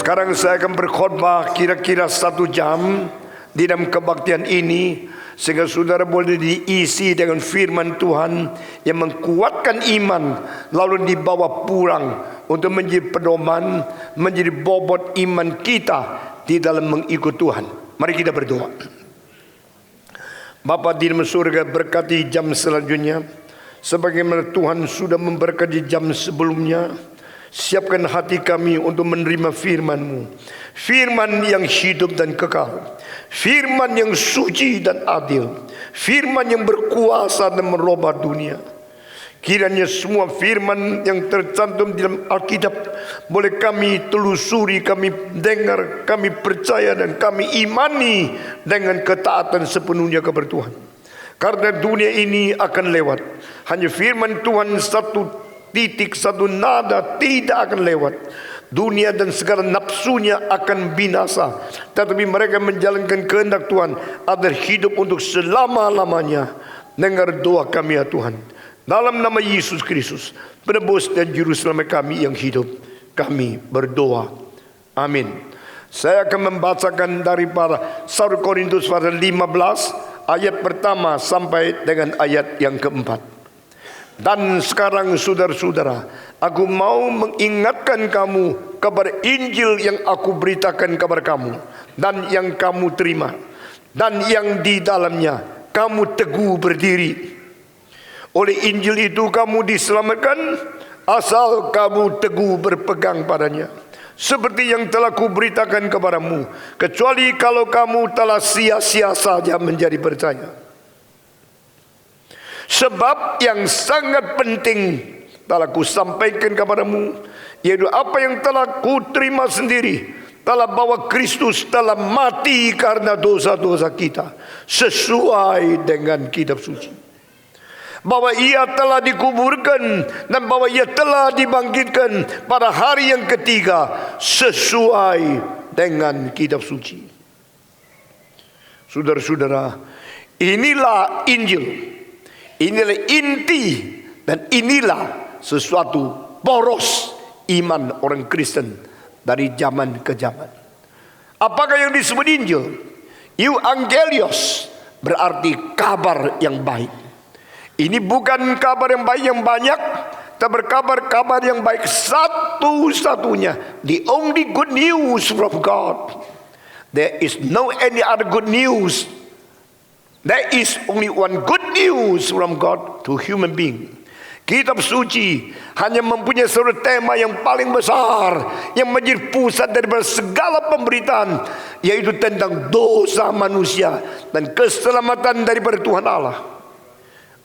Sekarang saya akan berkhotbah kira-kira 1 jam di dalam kebaktian ini, sehingga saudara boleh diisi dengan firman Tuhan yang menguatkan iman, lalu dibawa pulang untuk menjadi pedoman, menjadi bobot iman kita di dalam mengikut Tuhan. Mari kita berdoa. Bapa di dalam surga, berkati jam selanjutnya sebagaimana Tuhan sudah memberkati jam sebelumnya. Siapkan hati kami untuk menerima firman-Mu, firman yang hidup dan kekal, firman yang suci dan adil, firman yang berkuasa dan merubah dunia. Kiranya semua firman yang tercantum di dalam Alkitab boleh kami telusuri, kami dengar, kami percaya dan kami imani dengan ketaatan sepenuhnya kepada Tuhan. Karena dunia ini akan lewat, hanya firman Tuhan satu titik, satu nada tidak akan lewat. Dunia dan segala nafsunya akan binasa, tetapi mereka menjalankan kehendak Tuhan agar hidup untuk selama-lamanya. Dengar doa kami ya Tuhan, dalam nama Yesus Kristus, penebus dan juru selamat kami yang hidup, kami berdoa. Amin. Saya akan membacakan daripada 1 Korintus pasal 15 ayat pertama sampai dengan ayat yang keempat. Dan sekarang saudara-saudara, aku mau mengingatkan kamu kepada Injil yang aku beritakan kepada kamu, dan yang kamu terima, dan yang di dalamnya kamu teguh berdiri. Oleh Injil itu kamu diselamatkan, asal kamu teguh berpegang padanya. Seperti yang telah kuberitakan kepadamu, kecuali kalau kamu telah sia-sia saja menjadi percaya. Sebab yang sangat penting telah ku sampaikan kepadamu, yaitu apa yang telah ku terima sendiri, telah bahwa Kristus telah mati karena dosa-dosa kita sesuai dengan kitab suci, bahwa ia telah dikuburkan dan bahwa ia telah dibangkitkan pada hari yang ketiga sesuai dengan kitab suci. Saudara-saudara, inilah Injil, inilah inti, dan inilah sesuatu poros iman orang Kristen dari zaman ke zaman. Apakah yang disebut Injil? Evangelios berarti kabar yang baik. Ini bukan kabar yang baik yang banyak, tapi kabar yang baik satu-satunya. The only good news from God. There is no any other good news. There is only one good news from God to human being. Kitab suci hanya mempunyai satu tema yang paling besar, yang menjadi pusat daripada segala pemberitaan, yaitu tentang dosa manusia dan keselamatan daripada Tuhan Allah.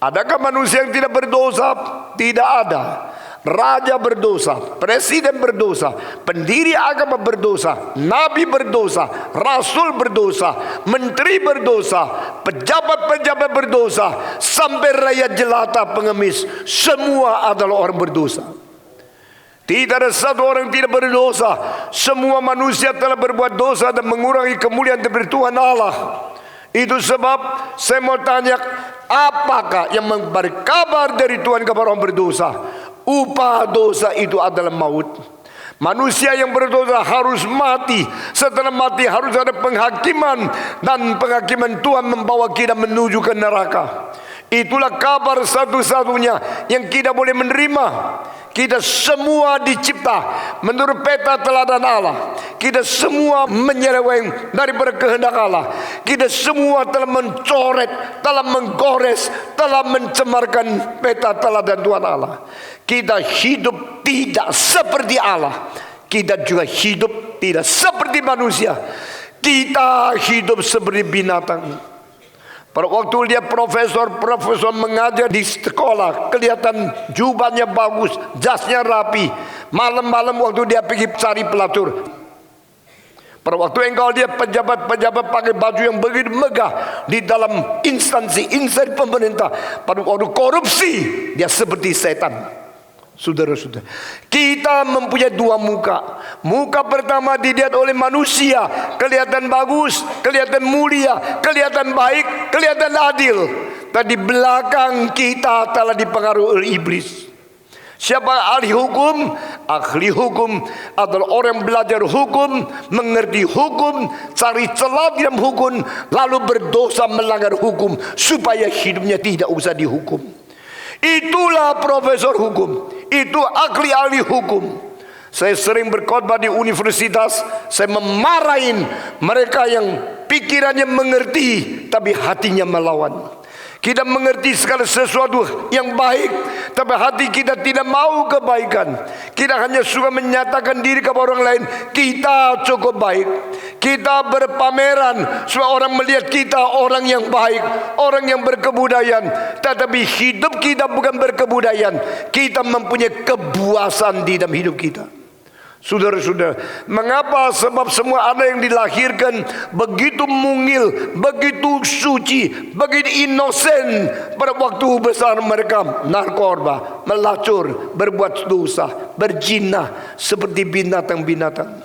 Adakah manusia yang tidak berdosa? Tidak ada. Raja berdosa, presiden berdosa, pendiri agama berdosa, nabi berdosa, rasul berdosa, menteri berdosa, pejabat-pejabat berdosa, sampai rakyat jelata pengemis, semua adalah orang berdosa. Tidak ada satu orang yang tidak berdosa. Semua manusia telah berbuat dosa dan mengurangi kemuliaan dari Tuhan Allah. Itu sebab saya mau tanya, apakah yang memberi kabar dari Tuhan kepada orang berdosa? Upah dosa itu adalah maut. Manusia yang berdosa harus mati. Setelah mati harus ada penghakiman, dan penghakiman Tuhan membawa kita menuju ke neraka. Itulah kabar satu-satunya yang kita boleh menerima. Kita semua dicipta menurut peta teladan Allah. Kita semua menyeleweng daripada kehendak Allah. Kita semua telah mencoret, telah menggores, telah mencemarkan peta teladan Tuhan Allah. Kita hidup tidak seperti Allah. Kita juga hidup tidak seperti manusia. Kita hidup seperti binatang. Pada waktu dia profesor mengajar di sekolah, kelihatan jubahnya bagus, jasnya rapi. Malam-malam waktu dia pergi cari pelatur. Pada waktu engkau dia pejabat-pejabat pakai baju yang begitu megah di dalam instansi pemerintah. Pada waktu korupsi, dia seperti setan. Saudara-saudara, kita mempunyai dua muka. Muka pertama dilihat oleh manusia, kelihatan bagus, kelihatan mulia, kelihatan baik, kelihatan adil. Dan di belakang kita telah dipengaruhi oleh iblis. Siapa ahli hukum? Ahli hukum adalah orang yang belajar hukum, mengerti hukum, cari celah dalam hukum, lalu berdosa melanggar hukum supaya hidupnya tidak usah dihukum. Itulah profesor hukum, itu ahli hukum. Saya sering berkhotbah di universitas, saya memarahin mereka yang pikirannya mengerti tapi hatinya melawan. Kita mengerti segala sesuatu yang baik, tapi hati kita tidak mau kebaikan. Kita hanya suka menyatakan diri kepada orang lain, kita cukup baik. Kita berpameran supaya orang melihat kita orang yang baik, orang yang berkebudayaan. Tetapi hidup kita bukan berkebudayaan. Kita mempunyai kepuasan di dalam hidup kita. Saudara-saudara, mengapa? Sebab semua anak yang dilahirkan begitu mungil, begitu suci, begitu inosen. Pada waktu besar mereka narkoba, melacur, berbuat dosa, berzina seperti binatang-binatang.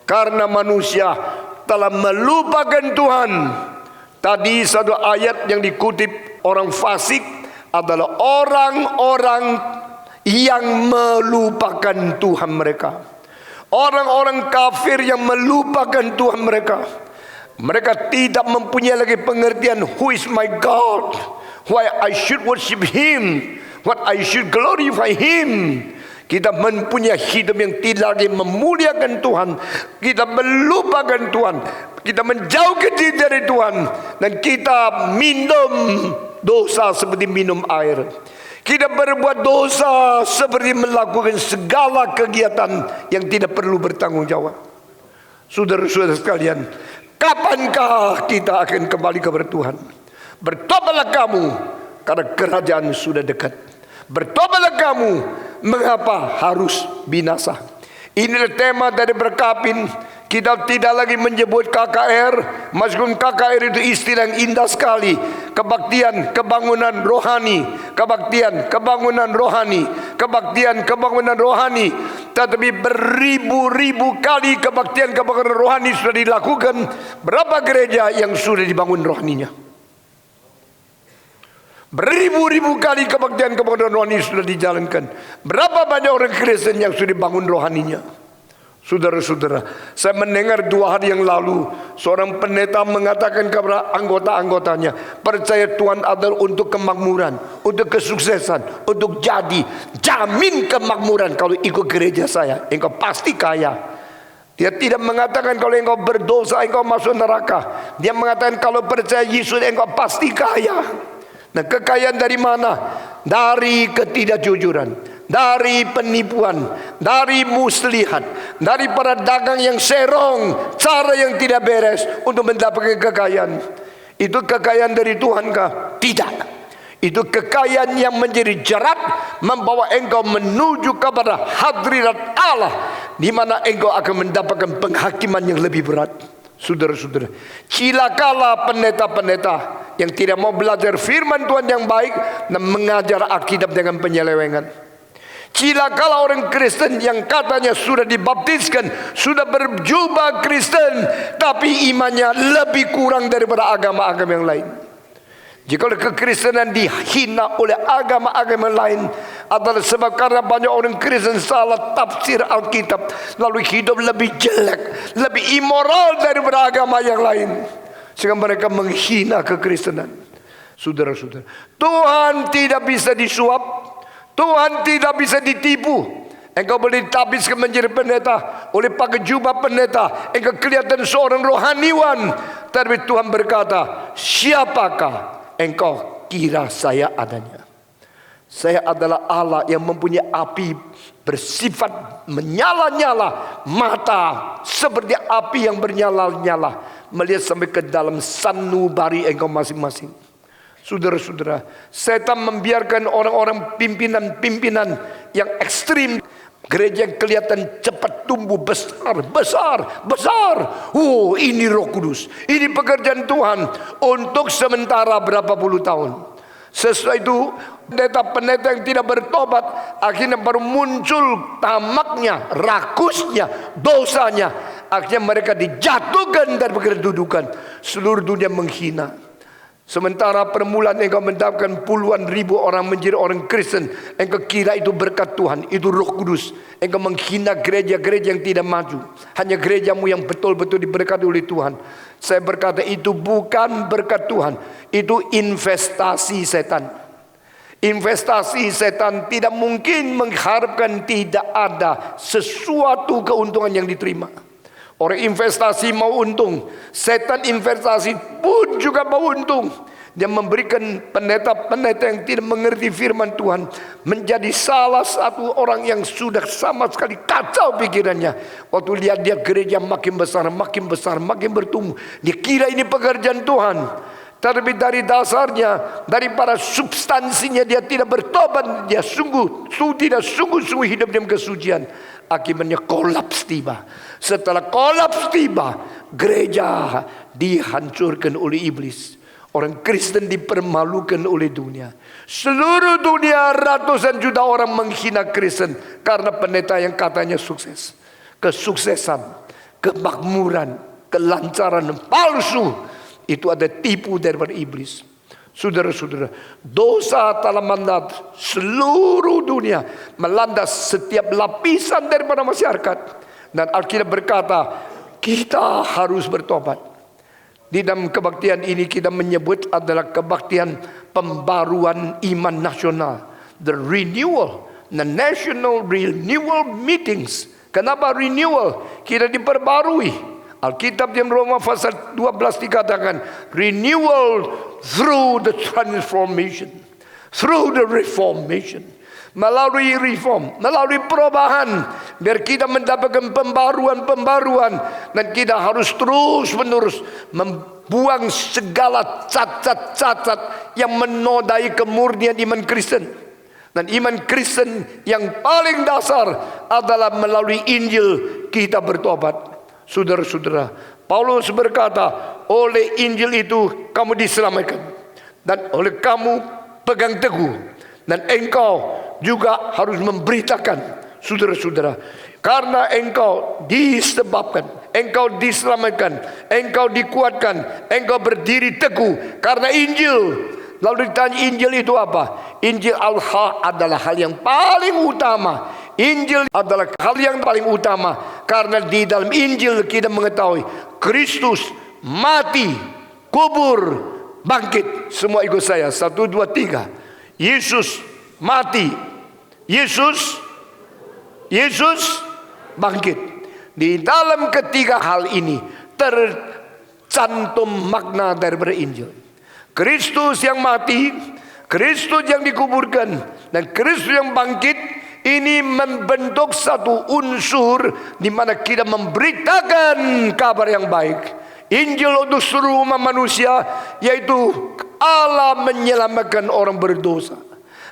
Karena manusia telah melupakan Tuhan. Tadi satu ayat yang dikutip orang fasik adalah orang-orang yang melupakan Tuhan mereka. Orang-orang kafir yang melupakan Tuhan mereka. Mereka tidak mempunyai lagi pengertian, who is my God, why I should worship Him, what I should glorify Him. Kita mempunyai hidup yang tidak lagi memuliakan Tuhan. Kita melupakan Tuhan. Kita menjauhkan diri dari Tuhan. Dan kita minum dosa seperti minum air. Kita berbuat dosa seperti melakukan segala kegiatan yang tidak perlu bertanggung jawab. Saudara-saudara sekalian, kapankah kita akan kembali kepada Tuhan? Bertobatlah kamu, karena kerajaan sudah dekat. Bertobatlah kamu, mengapa harus binasa? Inilah tema dari berkapin. Kita tidak lagi menyebut KKR. Meskipun KKR itu istilah yang indah sekali. Kebaktian, kebangunan rohani. Kebaktian, kebangunan rohani. Kebaktian, kebangunan rohani. Tetapi beribu-ribu kali kebaktian, kebangunan rohani sudah dilakukan. Berapa gereja yang sudah dibangun rohaninya? Beribu-ribu kali kebaktian, kebangunan rohani sudah dijalankan. Berapa banyak orang Kristen yang sudah dibangun rohaninya? Saudara-saudara, saya mendengar 2 hari yang lalu seorang pendeta mengatakan kepada anggota-anggotanya, percaya Tuhan adalah untuk kemakmuran, untuk kesuksesan, untuk jadi. Jamin kemakmuran kalau ikut gereja saya, engkau pasti kaya. Dia tidak mengatakan kalau engkau berdosa engkau masuk neraka. Dia mengatakan kalau percaya Yesus engkau pasti kaya. Nah, kekayaan dari mana? Dari ketidakjujuran, dari penipuan, dari muslihat, dari para dagang yang serong, cara yang tidak beres untuk mendapatkan kekayaan. Itu kekayaan dari Tuhan kah? Tidak. Itu kekayaan yang menjadi jerat, membawa engkau menuju kepada hadirat Allah, di mana engkau akan mendapatkan penghakiman yang lebih berat. Saudara-saudara, cilakalah pendeta-pendeta yang tidak mau belajar firman Tuhan yang baik dan mengajar Alkitab dengan penyelewengan. Cilakalah orang Kristen yang katanya sudah dibaptiskan, sudah berjubah Kristen, tapi imannya lebih kurang daripada agama-agama yang lain. Jika kekristenan dihina oleh agama-agama lain adalah sebab karena banyak orang Kristen salah tafsir Alkitab, lalu hidup lebih jelek, lebih immoral daripada agama yang lain, sehingga mereka menghina kekristenan. Saudara-saudara, Tuhan tidak bisa disuap, Tuhan tidak bisa ditipu. Engkau boleh ditabiskan menjadi pendeta oleh pakai jubah pendeta, engkau kelihatan seorang rohaniwan, tapi Tuhan berkata, siapakah engkau kira saya adanya? Saya adalah Allah yang mempunyai api bersifat menyala-nyala, mata seperti api yang bernyala-nyala, melihat sampai ke dalam sanubari engkau masing-masing. Saudara-saudara, setan membiarkan orang-orang pimpinan-pimpinan yang ekstrim, gereja yang kelihatan cepat tumbuh besar. Oh, ini Roh Kudus, ini pekerjaan Tuhan untuk sementara berapa puluh tahun. Sesuai itu, pendeta-pendeta yang tidak bertobat akhirnya baru muncul tamaknya, rakusnya, dosanya. Akhirnya mereka dijatuhkan dari kedudukan. Seluruh dunia menghina. Sementara permulaan engkau mendapatkan puluhan ribu orang menjadi orang Kristen, engkau kira itu berkat Tuhan, itu Roh Kudus. Engkau menghina gereja-gereja yang tidak maju, hanya gerejamu yang betul-betul diberkati oleh Tuhan. Saya berkata itu bukan berkat Tuhan, itu investasi setan. Investasi setan tidak mungkin mengharapkan tidak ada sesuatu keuntungan yang diterima. Orang investasi mau untung, setan investasi pun juga mau untung. Dia memberikan pendeta-pendeta yang tidak mengerti firman Tuhan menjadi salah satu orang yang sudah sama sekali kacau pikirannya. Waktu lihat dia gereja makin besar, makin bertumbuh, dia kira ini pekerjaan Tuhan. Tapi dari dasarnya, dari para substansinya dia tidak bertobat, dia tidak sungguh-sungguh hidup dalam kesucian. Akibatnya kolaps tiba. Setelah kolaps tiba, gereja dihancurkan oleh iblis. Orang Kristen dipermalukan oleh dunia. Seluruh dunia ratusan juta orang menghina Kristen karena pendeta yang katanya sukses. Kesuksesan, kemakmuran, kelancaran palsu, itu ada tipu daripada iblis. Saudara-saudara, dosa telah melanda seluruh dunia, melanda setiap lapisan daripada masyarakat. Dan Alkitab berkata, kita harus bertobat. Di dalam kebaktian ini kita menyebut adalah kebaktian pembaruan iman nasional. The renewal, the national renewal meetings. Kenapa renewal? Kita diperbarui. Alkitab di Roma pasal 12 dikatakan renewal through the transformation, through the reformation, melalui reform, melalui perubahan, biar kita mendapatkan pembaruan, dan kita harus terus-menerus membuang segala cacat-cacat yang menodai kemurnian iman Kristen. Dan iman Kristen yang paling dasar adalah melalui Injil kita bertobat. Saudara-saudara, Paulus berkata, oleh Injil itu kamu diselamatkan, dan oleh kamu pegang teguh, dan engkau juga harus memberitakan, saudara-saudara, karena engkau disebabkan, engkau diselamatkan, engkau dikuatkan, engkau berdiri teguh karena Injil. Lalu ditanya, Injil itu apa? Injil al-haq adalah hal yang paling utama. Injil adalah hal yang paling utama, karena di dalam Injil kita mengetahui Kristus mati, kubur, bangkit. Semua ikut saya, 1, 2, 3. Yesus mati, Yesus bangkit. Di dalam ketiga hal ini tercantum makna daripada Injil. Kristus yang mati, Kristus yang dikuburkan, dan Kristus yang bangkit. Ini membentuk satu unsur di mana kita memberitakan kabar yang baik. Injil untuk seluruh umat manusia, yaitu Allah menyelamatkan orang berdosa.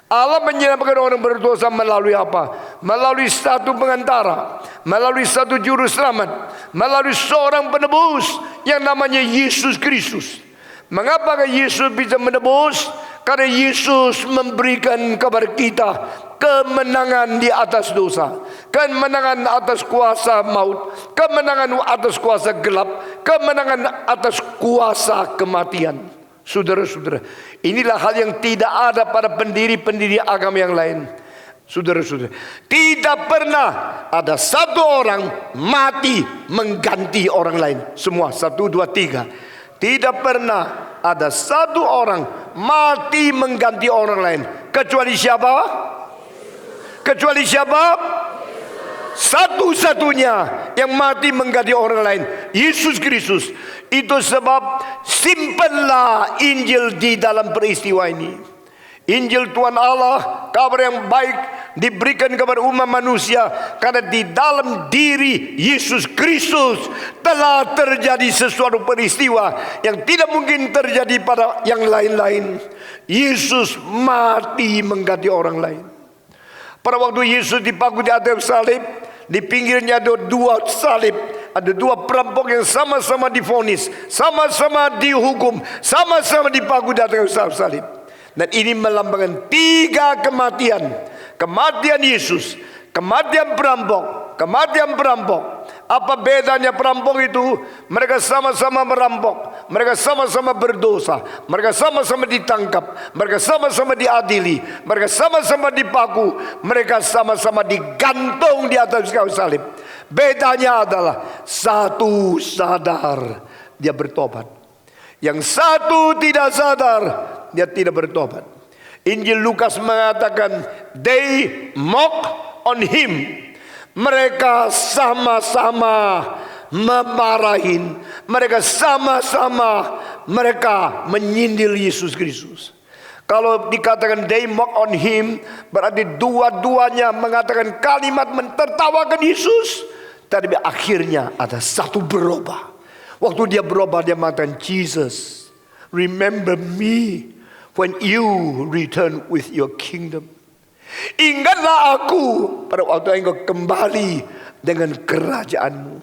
Allah menyelamatkan orang berdosa melalui apa? Melalui satu pengantara, melalui satu juru selamat, melalui seorang penebus yang namanya Yesus Kristus. Mengapa Yesus bisa menebus? Karena Yesus memberikan kepada kita kemenangan di atas dosa, kemenangan atas kuasa maut, kemenangan atas kuasa gelap, kemenangan atas kuasa kematian. Saudara-saudara, inilah hal yang tidak ada pada pendiri-pendiri agama yang lain. Saudara-saudara, tidak pernah ada satu orang mati mengganti orang lain. Semua, 1, 2, 3. Tidak pernah ada satu orang mati mengganti orang lain. Kecuali siapa? Kecuali siapa? Satu-satunya yang mati mengganti orang lain, Yesus Kristus. Itu sebab simpenlah Injil di dalam peristiwa ini. Injil Tuhan Allah, kabar yang baik diberikan kepada umat manusia, karena di dalam diri Yesus Kristus telah terjadi sesuatu peristiwa yang tidak mungkin terjadi pada yang lain-lain. Yesus mati mengganti orang lain. Pada waktu Yesus dipaku di atas salib, di pinggirnya ada 2 salib. Ada 2 perampok yang sama-sama divonis, sama-sama dihukum, sama-sama dipaku di atas salib. Dan ini melambangkan 3 kematian. Kematian Yesus, kematian perampok, kematian perampok. Apa bedanya perampok itu? Mereka sama-sama merampok, mereka sama-sama berdosa, mereka sama-sama ditangkap, mereka sama-sama diadili, mereka sama-sama dipaku, mereka sama-sama digantung di atas kayu salib. Bedanya adalah satu sadar, dia bertobat. Yang satu tidak sadar, dia tidak bertobat. Injil Lukas mengatakan, they mock on him. Mereka sama-sama memarahin, mereka sama-sama mereka menyindir Yesus Kristus. Kalau dikatakan they mock on him, berarti dua-duanya mengatakan kalimat mentertawakan Yesus. Tapi akhirnya ada satu berubah. Waktu dia berubah, dia mengatakan, Jesus, remember me when you return with your kingdom. Ingatlah aku pada waktu engkau kembali dengan kerajaanmu.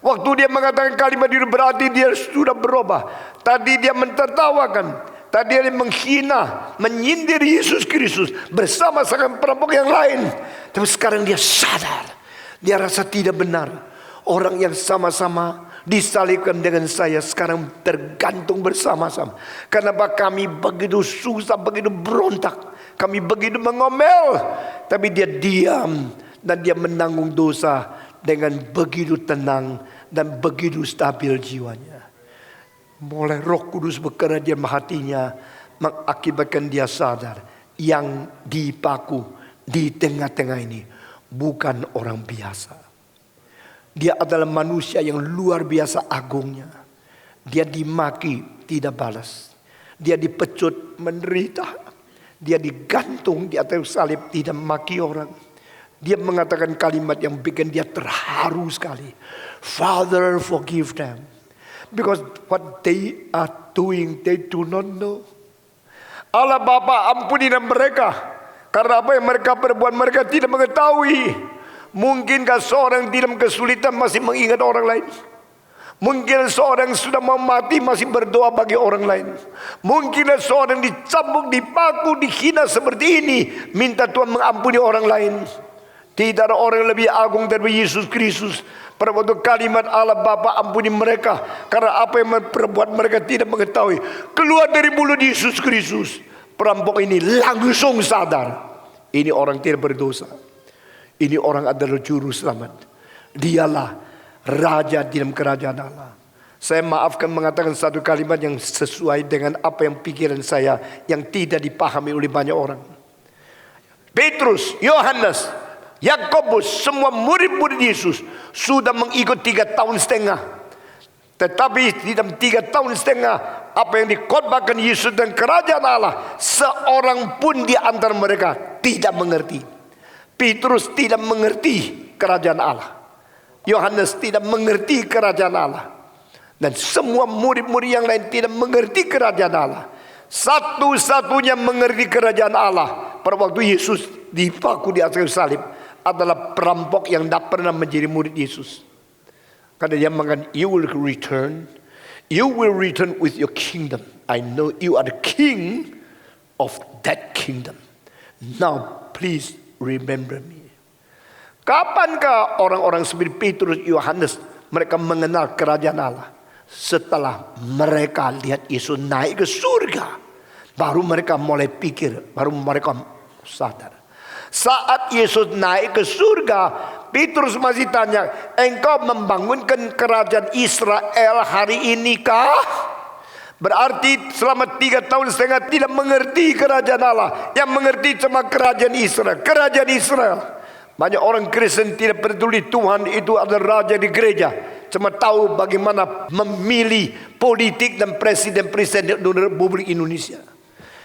Waktu dia mengatakan kalimat itu, berarti dia sudah berubah. Tadi dia mentertawakan, tadi dia menghina, menyindir Yesus Kristus bersama dengan perampok yang lain. Tapi sekarang dia sadar, dia rasa tidak benar. Orang yang sama-sama disalibkan dengan saya sekarang tergantung bersama-sama. Kenapa kami begitu susah, begitu berontak, kami begitu mengomel, tapi dia diam dan dia menanggung dosa dengan begitu tenang dan begitu stabil jiwanya. Mulai Roh Kudus bekerja di hatinya, mengakibatkan dia sadar yang dipaku di tengah-tengah ini bukan orang biasa. Dia adalah manusia yang luar biasa agungnya. Dia dimaki, tidak balas. Dia dipecut, menderita. Dia digantung di atas salib, tidak maki orang. Dia mengatakan kalimat yang bikin dia terharu sekali. Father, forgive them, because what they are doing, they do not know. Allah Bapa, ampunilah mereka, Karena apa yang mereka perbuat mereka tidak mengetahui. Mungkinkah seorang dalam kesulitan masih mengingat orang lain? Mungkin seorang sudah mau mati masih berdoa bagi orang lain. Mungkin seorang dicambuk, dipaku, dihina seperti ini, minta Tuhan mengampuni orang lain. Tidak ada orang yang lebih agung dari Yesus Kristus. Pada waktu kalimat Allah Bapa ampuni mereka, karena apa yang perbuat mereka tidak mengetahui, keluar dari mulut Yesus Kristus, perampok ini langsung sadar, ini orang tidak berdosa. Ini orang adalah juru selamat. Dialah Raja di dalam kerajaan Allah. Saya maafkan mengatakan satu kalimat yang sesuai dengan apa yang pikiran saya, yang tidak dipahami oleh banyak orang. Petrus, Yohanes, Yakobus, semua murid-murid Yesus sudah mengikut 3 tahun setengah. Tetapi di dalam 3 tahun setengah, apa yang dikhotbahkan Yesus dan kerajaan Allah, seorang pun di antara mereka tidak mengerti. Petrus tidak mengerti kerajaan Allah. Yohanes tidak mengerti kerajaan Allah. Dan semua murid-murid yang lain tidak mengerti kerajaan Allah. Satu-satunya mengerti kerajaan Allah pada waktu Yesus dipaku di atas salib adalah perampok yang tidak pernah menjadi murid Yesus. Karena dia mengatakan, you will return with your kingdom. I know you are the king of that kingdom. Now please remember me. Kapankah orang-orang seperti Petrus, Yohanes, mereka mengenal kerajaan Allah? Setelah mereka lihat Yesus naik ke surga, baru mereka mulai pikir, baru mereka sadar. Saat Yesus naik ke surga, Petrus masih tanya, engkau membangunkan kerajaan Israel hari ini kah? Berarti selama 3 tahun setengah tidak mengerti kerajaan Allah. Yang mengerti cuma kerajaan Israel. Kerajaan Israel. Banyak orang Kristen tidak peduli Tuhan itu adalah raja di gereja. Cuma tahu bagaimana memilih politik dan presiden-presiden Republik Indonesia.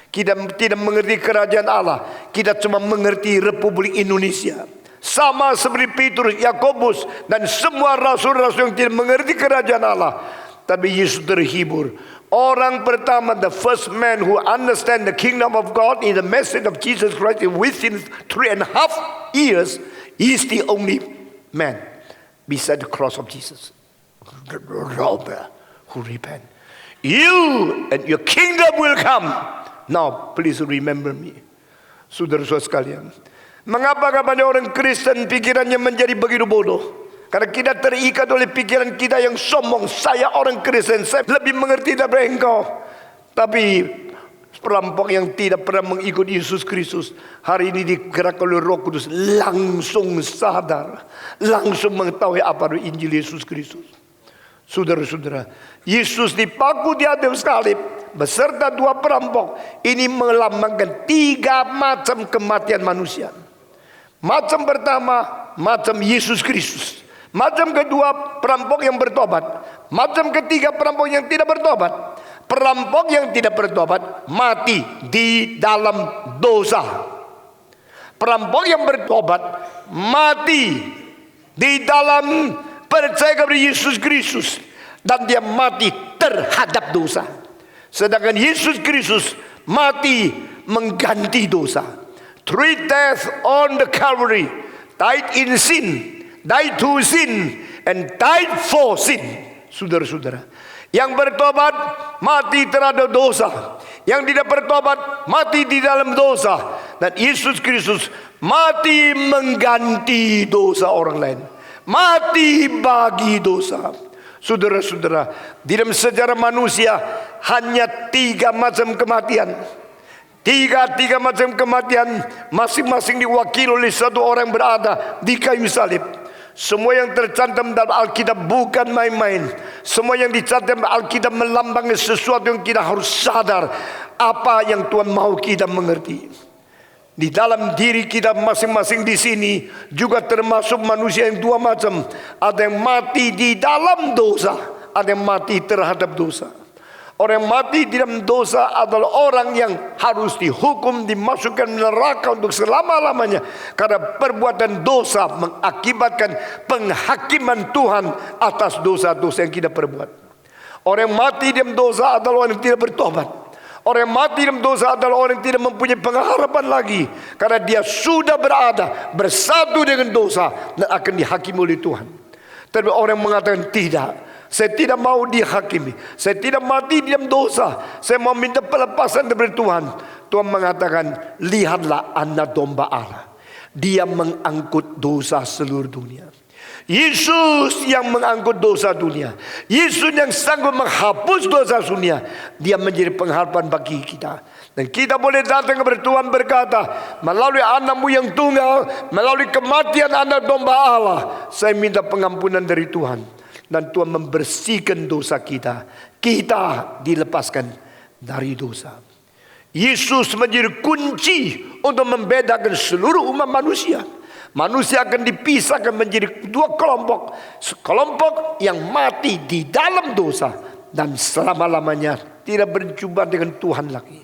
Kita tidak mengerti kerajaan Allah. Kita cuma mengerti Republik Indonesia. Sama seperti Petrus, Yakobus dan semua rasul-rasul yang tidak mengerti kerajaan Allah. Tapi Yesus terhibur. Orang pertama, the first man who understand the kingdom of God in the message of Jesus Christ within 3.5 years, he is the only man beside the cross of Jesus. The robber who repent. You and your kingdom will come. Now please remember me. Saudara-saudara sekalian, mengapa banyak orang Kristen pikirannya menjadi begitu bodoh? Karena kita terikat oleh pikiran kita yang sombong. Saya orang Kristen, saya lebih mengerti daripada engkau. Tapi perampok yang tidak pernah mengikut Yesus Kristus, hari ini digerakkan oleh Roh Kudus, langsung sadar, langsung mengetahui apa itu Injil Yesus Kristus. Saudara-saudara, Yesus dipaku di atas salib beserta 2 perampok. Ini melambangkan 3 macam kematian manusia. Macam pertama, macam Yesus Kristus. Macam kedua, perampok yang bertobat. Macam ketiga, perampok yang tidak bertobat. Perampok yang tidak bertobat mati di dalam dosa. Perampok yang bertobat mati di dalam percaya kepada Yesus Kristus, dan dia mati terhadap dosa. Sedangkan Yesus Kristus mati mengganti dosa. 3 deaths on the Calvary, died in sin, died to sin, and died for sin. Saudara-saudara, yang bertobat mati terhadap dosa, yang tidak bertobat mati di dalam dosa, dan Yesus Kristus mati mengganti dosa orang lain, mati bagi dosa. Saudara-saudara, di dalam sejarah manusia hanya 3 macam kematian. Tiga macam kematian, masing-masing diwakili oleh satu orang berada di kayu salib. Semua yang tercantum dalam Alkitab bukan main-main. Semua yang dicantum Alkitab melambangkan sesuatu yang kita harus sadar, apa yang Tuhan mau kita mengerti. Di dalam diri kita masing-masing di sini juga termasuk manusia yang 2 macam. Ada yang mati di dalam dosa, ada yang mati terhadap dosa. Orang yang mati di dalam dosa adalah orang yang harus dihukum, dimasukkan neraka untuk selama-lamanya. Karena perbuatan dosa mengakibatkan penghakiman Tuhan atas dosa-dosa yang kita perbuat. Orang yang mati di dalam dosa adalah orang yang tidak bertobat. Orang yang mati dalam dosa adalah orang yang tidak mempunyai pengharapan lagi, karena dia sudah berada bersatu dengan dosa dan akan dihakimi oleh Tuhan. Tapi orang yang mengatakan tidak, saya tidak mau dihakimi, saya tidak mati dalam dosa, saya mau minta pelepasan dari Tuhan. Tuhan mengatakan, lihatlah anak domba Allah, dia mengangkut dosa seluruh dunia. Yesus yang mengangkut dosa dunia, Yesus yang sanggup menghapus dosa dunia, dia menjadi pengharapan bagi kita. Dan kita boleh datang kepada Tuhan berkata, melalui anakmu yang tunggal, melalui kematian anak domba Allah, saya minta pengampunan dari Tuhan. Dan Tuhan membersihkan dosa kita, kita dilepaskan dari dosa. Yesus menjadi kunci untuk membedakan seluruh umat manusia. Manusia akan dipisahkan menjadi dua kelompok. Sekelompok yang mati di dalam dosa dan selama-lamanya tidak berjumpa dengan Tuhan lagi.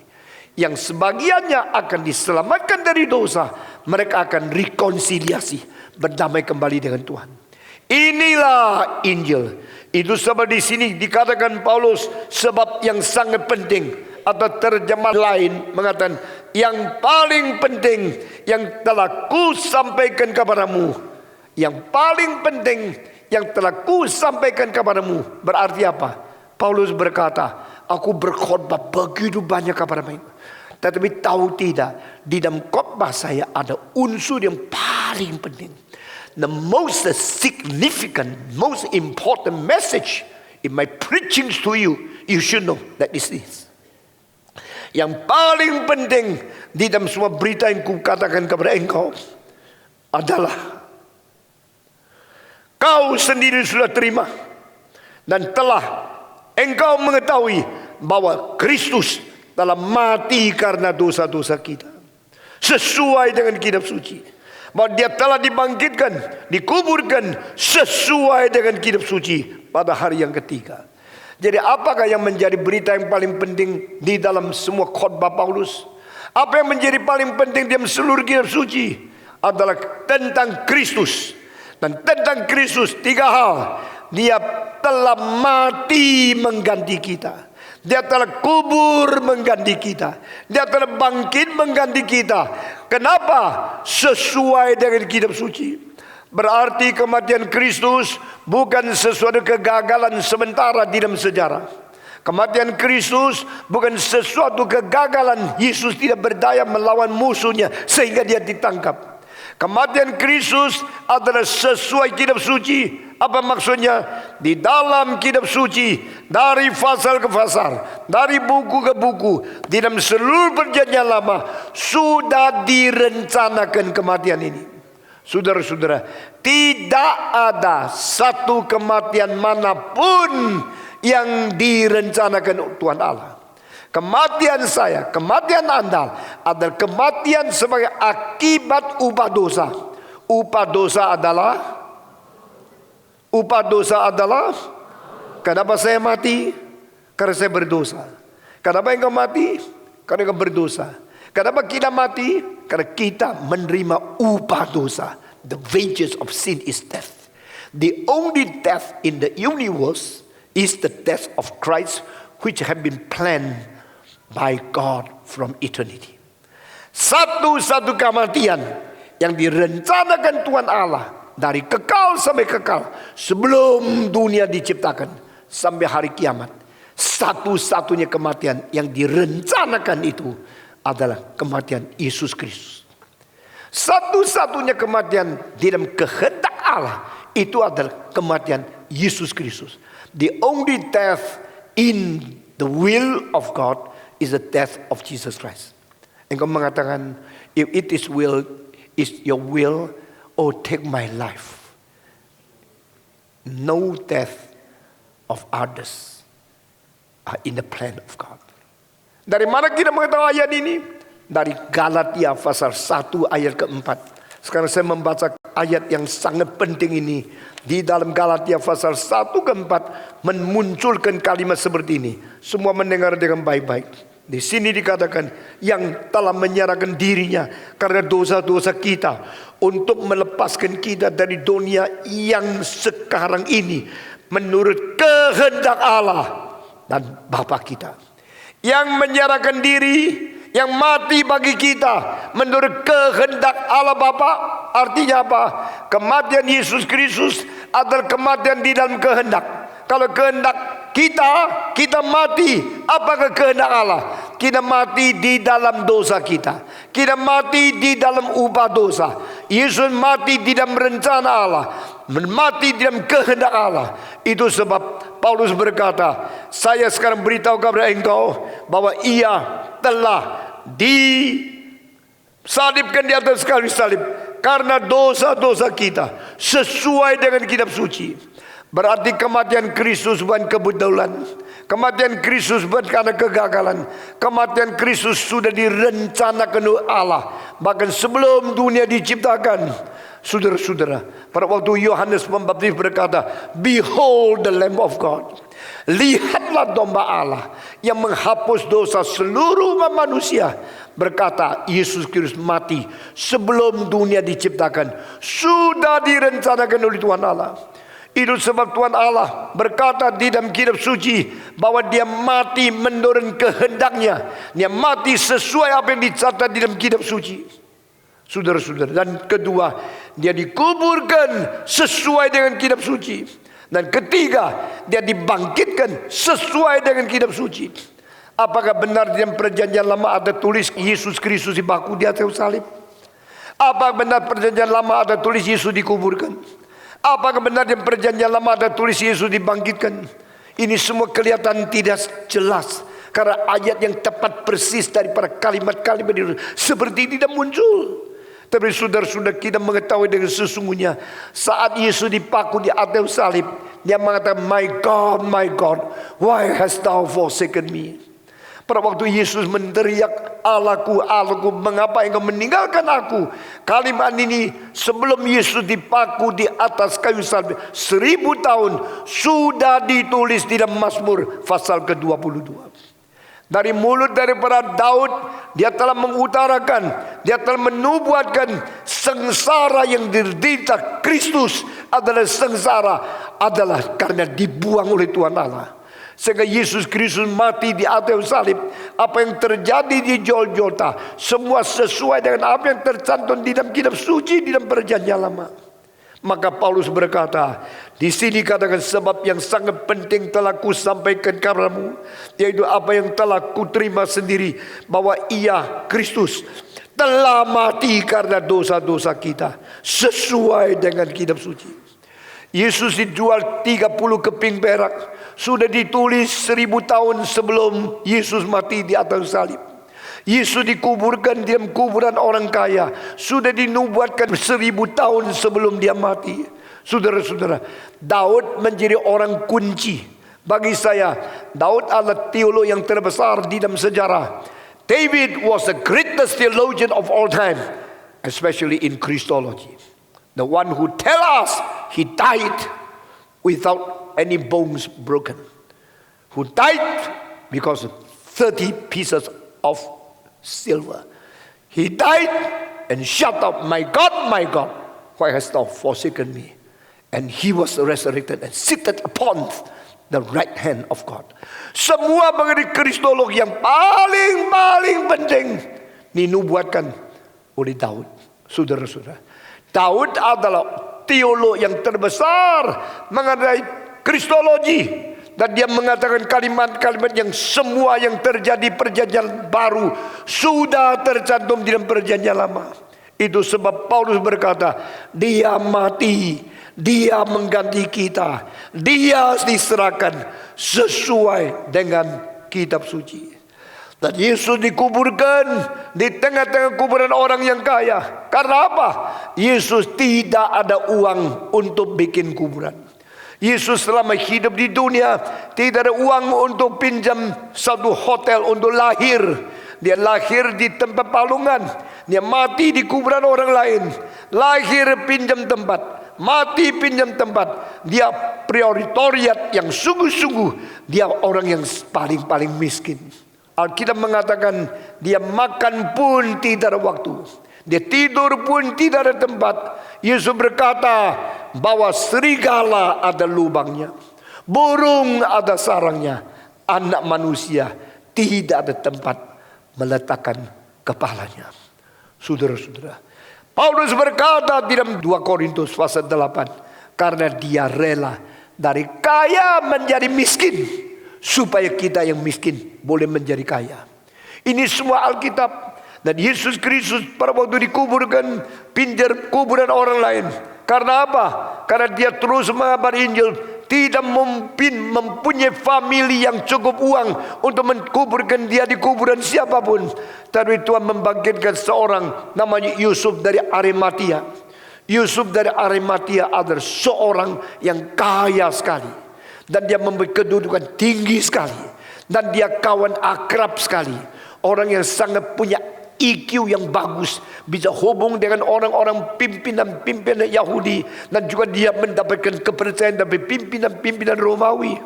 Yang sebagiannya akan diselamatkan dari dosa. Mereka akan rekonsiliasi, berdamai kembali dengan Tuhan. Inilah Injil. Itu sebab di sini dikatakan Paulus, sebab yang sangat penting, atau terjemah lain mengatakan yang paling penting yang telah ku sampaikan kepadamu. Yang paling penting yang telah ku sampaikan kepadamu. Berarti apa? Paulus berkata, aku berkhotbah begitu banyak kepadamu, tetapi tahu tidak, di dalam khotbah saya ada unsur yang paling penting. The most significant, most important message in my preaching to you, you should know that this is. Yang paling penting di dalam semua berita yang kukatakan kepada engkau adalah kau sendiri sudah terima dan telah engkau mengetahui bahwa Kristus telah mati karena dosa-dosa kita, sesuai dengan kitab suci. Bahwa dia telah dibangkitkan, dikuburkan sesuai dengan kitab suci pada hari yang ketiga. Jadi apakah yang menjadi berita yang paling penting di dalam semua khotbah Paulus? Apa yang menjadi paling penting di dalam seluruh kitab suci? Adalah tentang Kristus. Dan tentang Kristus tiga hal. Dia telah mati mengganti kita. Dia telah kubur mengganti kita. Dia telah bangkit mengganti kita. Kenapa? Sesuai dengan kitab suci. Berarti kematian Kristus bukan sesuatu kegagalan sementara di dalam sejarah. Kematian Kristus bukan sesuatu kegagalan. Yesus tidak berdaya melawan musuhnya sehingga dia ditangkap. Kematian Kristus adalah sesuai kitab suci. Apa maksudnya? Di dalam kitab suci, dari pasal ke pasal, dari buku ke buku, di dalam seluruh perjanjian lama sudah direncanakan kematian ini. Saudara-saudara, tidak ada satu kematian manapun yang direncanakan Tuhan Allah. Kematian saya, kematian Anda adalah kematian sebagai akibat upah dosa. Upah dosa adalah kenapa saya mati? Karena saya berdosa. Kenapa engkau mati? Karena engkau berdosa. Kenapa kita mati? Karena kita menerima upah dosa. The wages of sin is death. The only death in the universe is the death of Christ, which have been planned by God from eternity. Satu-satu kematian yang direncanakan Tuhan Allah dari kekal sampai kekal, sebelum dunia diciptakan sampai hari kiamat. Satu-satunya kematian yang direncanakan itu adalah kematian Yesus Kristus. Satu-satunya kematian di dalam kehendak Allah itu adalah kematian Yesus Kristus. The only death in the will of God is the death of Jesus Christ. Engkau mengatakan, if it is your will, oh take my life. No death of others are in the plan of God. Dari mana kita mengetahui ayat ini? Dari Galatia pasal 1 ayat keempat. Sekarang saya membaca ayat yang sangat penting ini. Di dalam Galatia pasal 1 keempat memunculkan kalimat seperti ini. Semua mendengar dengan baik-baik. Di sini dikatakan yang telah menyerahkan dirinya karena dosa-dosa kita untuk melepaskan kita dari dunia yang sekarang ini menurut kehendak Allah dan Bapa kita. yang menyerahkan diri, yang mati bagi kita menurut kehendak Allah Bapa. Artinya apa? Kematian Yesus Kristus adalah kematian di dalam kehendak. Kalau kehendak kita mati. Apakah kehendak Allah? Kita mati di dalam dosa kita. Kita mati di dalam upah dosa. Yesus mati di dalam rencana Allah, mati di dalam kehendak Allah. Itu sebab Paulus berkata, saya sekarang beritahu kepada engkau bahwa ia telah disalibkan di atas kayu salib karena dosa-dosa kita, sesuai dengan kitab suci. Berarti kematian Kristus bukan kebetulan. Kematian Kristus bukan karena kegagalan. Kematian Kristus sudah direncanakan oleh Allah. Bahkan sebelum dunia diciptakan. Saudara-saudara, pada waktu Yohanes Pembaptis berkata, "Behold the Lamb of God." Lihatlah domba Allah yang menghapus dosa seluruh manusia. Berkata, Yesus Kristus mati sebelum dunia diciptakan. Sudah direncanakan oleh Tuhan Allah. Itu sebab Tuhan Allah berkata di dalam kitab suci bahwa dia mati menurut kehendaknya. Dia mati sesuai apa yang dicatat di dalam kitab suci. Saudara-saudara, dan kedua, dia dikuburkan sesuai dengan kitab suci. Dan ketiga, dia dibangkitkan sesuai dengan kitab suci. Apakah benar di dalam perjanjian lama ada tulis Yesus Kristus dibaku di atas salib? Apakah benar perjanjian lama ada tulis Yesus dikuburkan? Apakah benar di perjanjian lama ada tulis Yesus dibangkitkan? Ini semua kelihatan tidak jelas. Karena ayat yang tepat persis daripada kalimat-kalimat itu seperti tidak muncul. Tapi saudara-saudara, kita mengetahui dengan sesungguhnya saat Yesus dipaku di atas salib, dia mengatakan, my God, why hast thou forsaken me? Pada waktu Yesus menteriak, Allahku, Allahku, mengapa engkau meninggalkan aku? Kalimat ini sebelum Yesus dipaku di atas kayu salib 1000 tahun sudah ditulis di dalam Mazmur pasal ke-22. Dari mulut daripada Daud, dia telah mengutarakan, dia telah menubuatkan sengsara yang diderita Kristus adalah sengsara adalah karena dibuang oleh Tuhan Allah. Sehingga Yesus Kristus mati di atas salib. Apa yang terjadi di Golgota semua sesuai dengan apa yang tercantum di dalam kitab suci di dalam perjanjian lama. Maka Paulus berkata, di sini katakan sebab yang sangat penting telah kusampaikan kepadamu, yaitu apa yang telah kuterima sendiri, bahwa ia Kristus telah mati karena dosa-dosa kita sesuai dengan kitab suci. Yesus dijual 30 keping perak, sudah ditulis 1000 tahun sebelum Yesus mati di atas salib. Yesus dikuburkan di dalam kuburan orang kaya, sudah dinubuatkan 1000 tahun sebelum dia mati. Saudara-saudara, Daud menjadi orang kunci. Bagi saya, Daud adalah teolog yang terbesar di dalam sejarah. David was the greatest theologian of all time, especially in Christology. The one who tell us he died without any bones broken. Who died because of 30 pieces of silver. He died and shut up, my God, why hast thou forsaken me? And he was resurrected and seated upon the right hand of God. Semua mengenai kristologi yang paling penting dinubuatkan oleh Daud. Saudara-saudara, Daud adalah teolog yang terbesar mengenai kristologi. Dan dia mengatakan kalimat-kalimat yang semua yang terjadi perjanjian baru sudah tercantum di dalam perjanjian lama. Itu sebab Paulus berkata, dia mati, dia mengganti kita, dia diserahkan sesuai dengan kitab suci. Dan Yesus dikuburkan di tengah-tengah kuburan orang yang kaya. Karena apa? Yesus tidak ada uang untuk bikin kuburan. Yesus selama hidup di dunia tidak ada uang untuk pinjam satu hotel untuk lahir. Dia lahir di tempat palungan. Dia mati di kuburan orang lain. Lahir pinjam tempat, mati pinjam tempat. Dia prioritoriat yang sungguh-sungguh. Dia orang yang paling miskin. Alkitab mengatakan dia makan pun tidak ada waktu. Dia tidur pun tidak ada tempat. Yesus berkata bahwa serigala ada lubangnya, burung ada sarangnya, anak manusia tidak ada tempat meletakkan kepalanya. Saudara-saudara, Paulus berkata di dalam 2 Korintus pasal 8, karena dia rela dari kaya menjadi miskin, supaya kita yang miskin boleh menjadi kaya. Ini semua Alkitab. Dan Yesus Kristus pada waktu dikuburkan pinggir kuburan orang lain. Karena apa? Karena dia terus mengabari Injil. Tidak mempunyai famili yang cukup uang untuk menkuburkan dia di kuburan siapapun. Tapi Tuhan membangkitkan seorang namanya Yusuf dari Arimatia. Yusuf dari Arimatia adalah seorang yang kaya sekali. Dan dia memiliki kedudukan tinggi sekali. Dan dia kawan akrab sekali. Orang yang sangat punya IQ yang bagus, bisa hubung dengan orang-orang pimpinan Yahudi, dan juga dia mendapatkan kepercayaan dari pimpinan Romawi.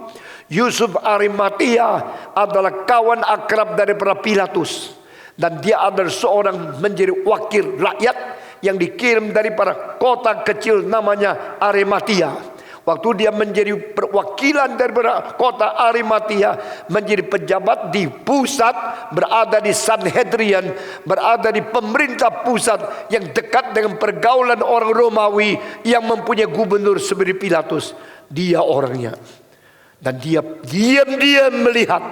Yusuf Arimatia adalah kawan akrab daripada Pilatus, dan dia adalah seorang menjadi wakil rakyat yang dikirim daripada kota kecil namanya Arimatia. Waktu dia menjadi perwakilan daripada kota Arimatia, menjadi pejabat di pusat, berada di Sanhedrian, berada di pemerintah pusat yang dekat dengan pergaulan orang Romawi yang mempunyai gubernur seperti Pilatus. Dia orangnya. Dan dia diam-diam melihat.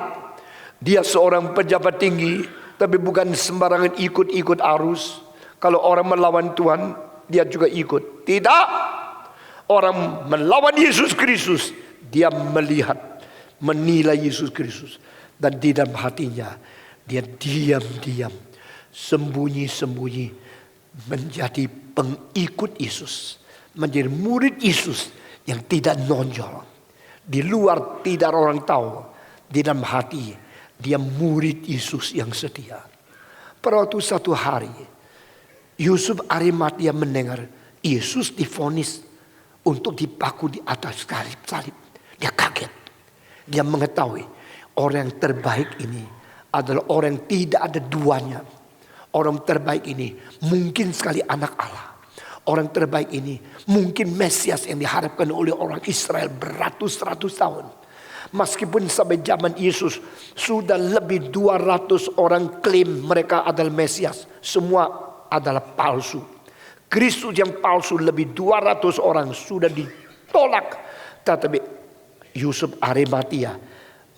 Dia seorang pejabat tinggi, tapi bukan sembarangan ikut-ikut arus. Kalau orang melawan Tuhan, dia juga ikut. Tidak. Orang melawan Yesus Kristus, dia melihat, menilai Yesus Kristus, dan di dalam hatinya dia diam-diam, sembunyi-sembunyi menjadi pengikut Yesus, menjadi murid Yesus yang tidak nonjol. Di luar tidak orang tahu, di dalam hati dia murid Yesus yang setia. Pada waktu satu hari, Yusuf Arimatia mendengar Yesus divonis untuk dipaku di atas salib. Dia kaget. Dia mengetahui orang yang terbaik ini adalah orang yang tidak ada duanya. Orang terbaik ini mungkin sekali anak Allah. Orang terbaik ini mungkin Mesias yang diharapkan oleh orang Israel beratus-ratus tahun. Meskipun sampai zaman Yesus sudah lebih 200 orang klaim mereka adalah Mesias. Semua adalah palsu. Kristus yang palsu lebih 200 orang sudah ditolak. Tetapi Yusuf Arimatia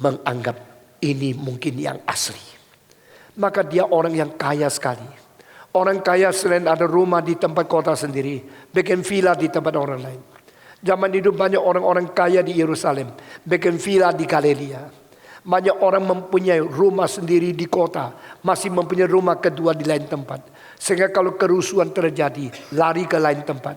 menganggap ini mungkin yang asli. Maka dia orang yang kaya sekali. Orang kaya selain ada rumah di tempat kota sendiri, bikin villa di tempat orang lain. Zaman itu banyak orang-orang kaya di Yerusalem, bikin villa di Galilea. Banyak orang mempunyai rumah sendiri di kota, masih mempunyai rumah kedua di lain tempat. Sehingga kalau kerusuhan terjadi, lari ke lain tempat.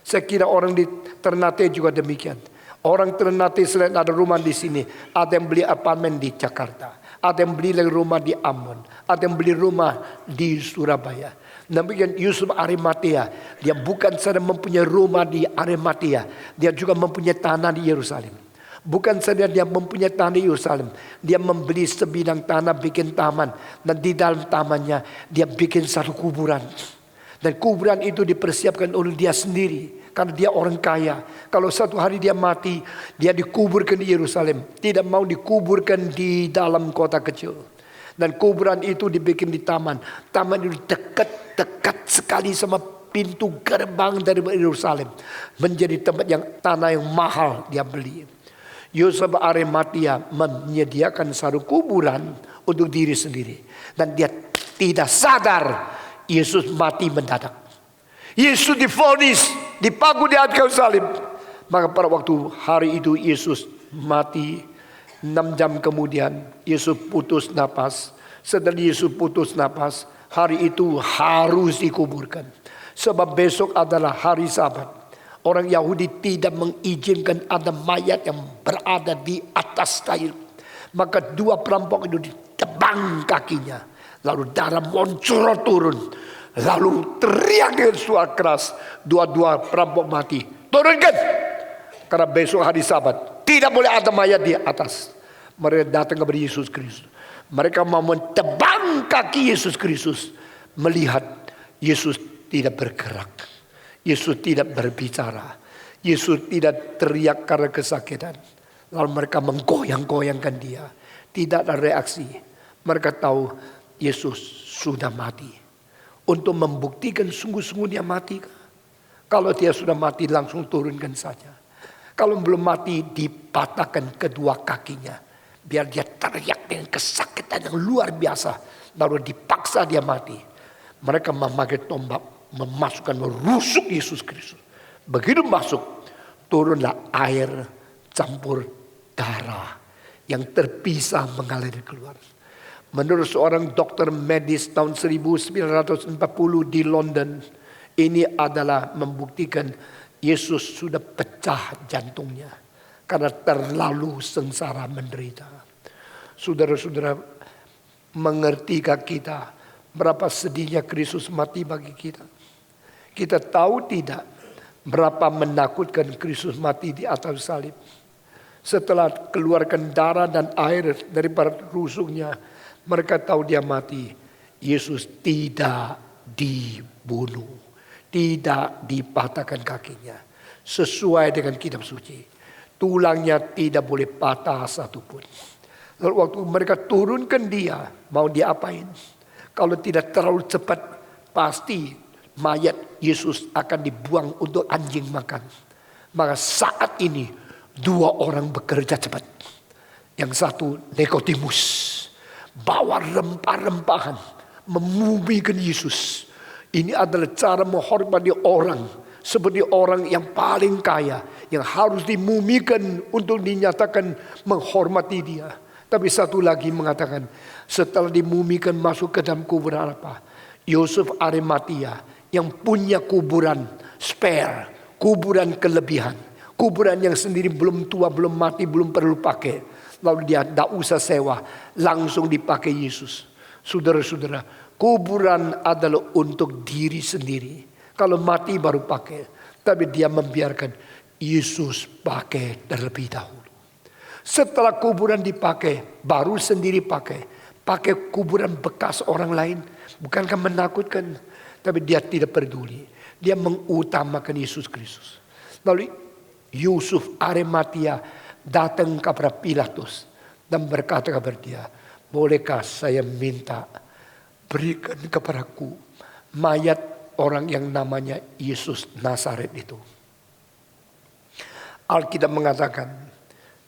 Saya kira orang di Ternate juga demikian. Orang Ternate selain ada rumah di sini, ada yang beli apartemen di Jakarta, ada yang beli rumah di Ambon, ada yang beli rumah di Surabaya. Demikian Yusuf Arimatia, dia bukan saja mempunyai rumah di Arimatia, dia juga mempunyai tanah di Yerusalem. Bukan saja dia mempunyai tanah di Yerusalem, dia membeli sebidang tanah, bikin taman, dan di dalam tamannya dia bikin satu kuburan. Dan kuburan itu dipersiapkan oleh dia sendiri, karena dia orang kaya. Kalau satu hari dia mati, dia dikuburkan di Yerusalem, tidak mau dikuburkan di dalam kota kecil. Dan kuburan itu dibikin di taman. Taman itu dekat sekali sama pintu gerbang dari Yerusalem, menjadi tempat yang tanah yang mahal dia beli. Yusuf Arimatia menyediakan satu kuburan untuk diri sendiri. Dan dia tidak sadar Yesus mati mendadak. Yesus divonis, dipaku di atas salib. Maka pada waktu hari itu Yesus mati, 6 jam kemudian Yesus putus napas. Setelah Yesus putus napas, hari itu harus dikuburkan. Sebab besok adalah hari Sabat. Orang Yahudi tidak mengizinkan ada mayat yang berada di atas kayu. Maka 2 perampok itu ditebang kakinya. Lalu darah mencurah turun. Lalu teriak dengan suara keras. 2 perampok mati. Turunkan! Karena besok hari Sabat tidak boleh ada mayat di atas. Mereka datang kepada Yesus Kristus. Mereka mau mentebang kaki Yesus Kristus. Melihat Yesus tidak bergerak. Yesus tidak berbicara. Yesus tidak teriak karena kesakitan. Lalu mereka menggoyang-goyangkan dia. Tidak ada reaksi. Mereka tahu Yesus sudah mati. Untuk membuktikan sungguh-sungguh dia mati. Kalau dia sudah mati langsung turunkan saja. Kalau belum mati dipatahkan kedua kakinya. Biar dia teriak dengan kesakitan yang luar biasa. Lalu dipaksa dia mati. Mereka memakai tombak, memasukkan, merusuk Yesus Kristus. Begitu masuk, turunlah air campur darah yang terpisah mengalir keluar. Menurut seorang dokter medis tahun 1940 di London, ini adalah membuktikan Yesus sudah pecah jantungnya karena terlalu sengsara menderita. Saudara-saudara, mengertikah kita berapa sedihnya Kristus mati bagi kita? Kita tahu tidak berapa menakutkan Kristus mati di atas salib. Setelah keluarkan darah dan air daripada rusuknya, mereka tahu dia mati. Yesus tidak dibunuh, tidak dipatahkan kakinya. Sesuai dengan kitab suci, tulangnya tidak boleh patah satupun. Lalu waktu mereka turunkan dia, mau diapain? Kalau tidak terlalu cepat, pasti mayat Yesus akan dibuang untuk anjing makan. Maka saat ini 2 orang bekerja cepat. Yang satu Nikodemus, bawa rempah-rempahan, memumikan Yesus. Ini adalah cara menghormati orang, seperti orang yang paling kaya, yang harus dimumikan untuk dinyatakan menghormati dia. Tapi satu lagi mengatakan, setelah dimumikan masuk ke dalam kuburan apa? Yusuf Arimatia yang punya kuburan spare, kuburan kelebihan, kuburan yang sendiri belum tua, belum mati, belum perlu pakai. Lalu dia tidak usah sewa, langsung dipakai Yesus. Saudara-saudara, kuburan adalah untuk diri sendiri. Kalau mati baru pakai. Tapi dia membiarkan Yesus pakai terlebih dahulu. Setelah kuburan dipakai, baru sendiri pakai. Pakai kuburan bekas orang lain. Bukankah menakutkan? Tapi dia tidak peduli. Dia mengutamakan Yesus Kristus. Lalu Yusuf Arimatia datang kepada Pilatus dan berkata kepada dia, bolehkah saya minta berikan kepadaku mayat orang yang namanya Yesus Nazaret itu? Alkitab mengatakan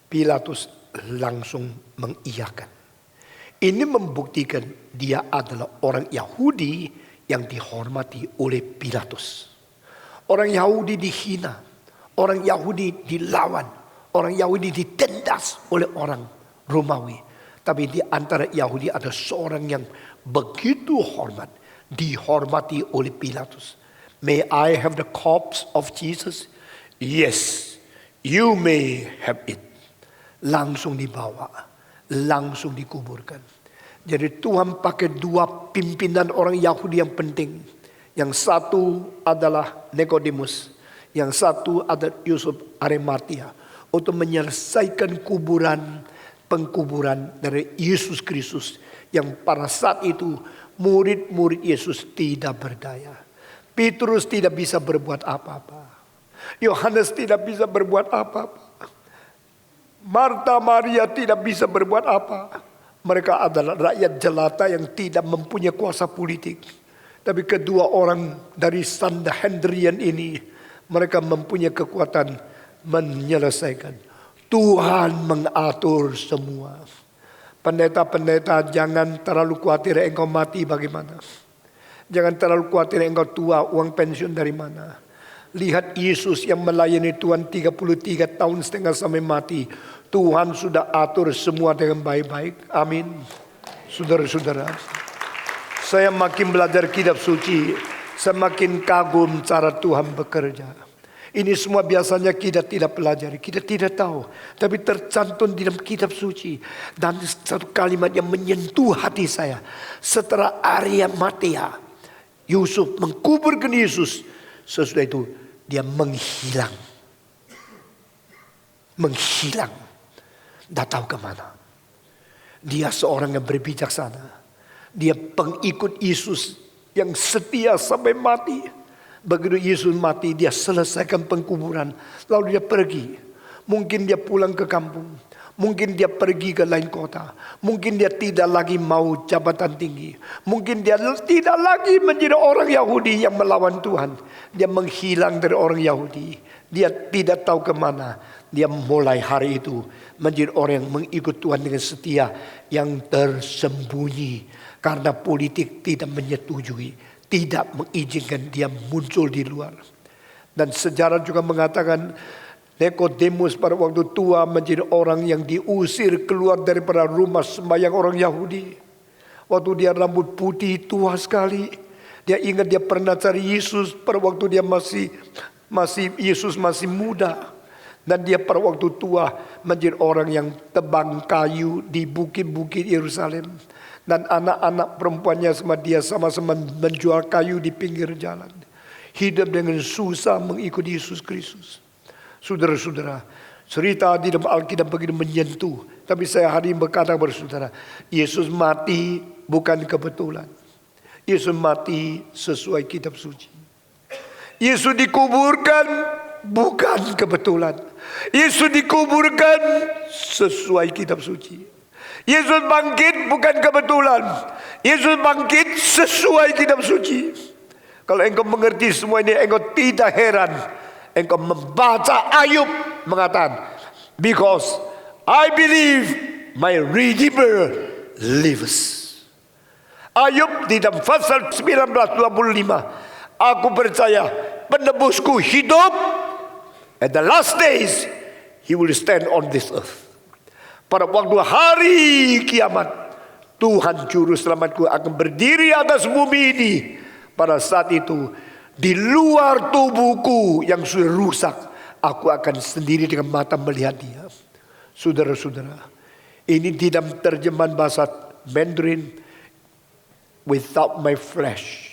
Pilatus langsung mengiyakan. Ini membuktikan dia adalah orang Yahudi yang dihormati oleh Pilatus. Orang Yahudi dihina, orang Yahudi dilawan, orang Yahudi ditendas oleh orang Romawi. Tapi di antara Yahudi ada seorang yang begitu hormat, dihormati oleh Pilatus. May I have the corpse of Jesus? Yes, you may have it. Langsung dibawa, langsung dikuburkan. Jadi Tuhan pakai 2 pimpinan orang Yahudi yang penting. Yang satu adalah Nikodemus, yang satu adalah Yusuf Arimatia, untuk menyelesaikan pengkuburan dari Yesus Kristus yang pada saat itu murid-murid Yesus tidak berdaya. Petrus tidak bisa berbuat apa-apa. Yohanes tidak bisa berbuat apa-apa. Marta Maria tidak bisa berbuat apa. Mereka adalah rakyat jelata yang tidak mempunyai kuasa politik. Tapi kedua orang dari Sanhedrin ini, mereka mempunyai kekuatan menyelesaikan. Tuhan mengatur semua. Pendeta-pendeta, jangan terlalu khawatir engkau mati bagaimana. Jangan terlalu khawatir engkau tua, uang pensiun dari mana. Lihat Yesus yang melayani Tuhan 33 tahun setengah sampai mati. Tuhan sudah atur semua dengan baik-baik. Amin. Saudara-saudara, saya makin belajar kitab suci, semakin kagum cara Tuhan bekerja. Ini semua biasanya kita tidak pelajari, kita tidak tahu. Tapi tercantum di dalam kitab suci. Dan satu kalimat yang menyentuh hati saya. Setelah Arimatia, Yusuf mengkuburkan Yesus. Sesudah itu dia menghilang. Menghilang. Tidak tahu kemana. Dia seorang yang berbijaksana. Dia pengikut Yesus yang setia sampai mati. Begitu Yesus mati, dia selesaikan pengkuburan. Lalu dia pergi. Mungkin dia pulang ke kampung. Mungkin dia pergi ke lain kota. Mungkin dia tidak lagi mau jabatan tinggi. Mungkin dia tidak lagi menjadi orang Yahudi yang melawan Tuhan. Dia menghilang dari orang Yahudi. Dia tidak tahu kemana. Dia mulai hari itu menjadi orang yang mengikut Tuhan dengan setia, yang tersembunyi. Karena politik tidak menyetujui, tidak mengizinkan dia muncul di luar. Dan sejarah juga mengatakan Nikodemus pada waktu tua menjadi orang yang diusir keluar daripada rumah sembahyang orang Yahudi. Waktu dia rambut putih tua sekali. Dia ingat dia pernah cari Yesus pada waktu dia Yesus masih muda. Dan dia pada waktu tua menjadi orang yang tebang kayu di bukit-bukit Yerusalem. Dan anak-anak perempuannya sama dia sama-sama menjual kayu di pinggir jalan. Hidup dengan susah mengikuti Yesus Kristus. Saudara-saudara, cerita di dalam Alkitab begitu menyentuh. Tapi saya hari ini berkata kepada saudara, Yesus mati bukan kebetulan. Yesus mati sesuai kitab suci. Yesus dikuburkan bukan kebetulan. Yesus dikuburkan sesuai kitab suci. Yesus bangkit bukan kebetulan. Yesus bangkit sesuai kitab suci. Kalau engkau mengerti semua ini, engkau tidak heran engkau membaca Ayub mengatakan, because I believe my Redeemer lives. Ayub di dalam pasal 19:25, aku percaya penebusku hidup, at the last days he will stand on this earth. Pada waktu hari kiamat, Tuhan juru selamatku akan berdiri atas bumi ini. Pada saat itu, di luar tubuhku yang sudah rusak, aku akan sendiri dengan mata melihat dia. Saudara-saudara, ini di dalam terjemahan bahasa Mandarin, without my flesh.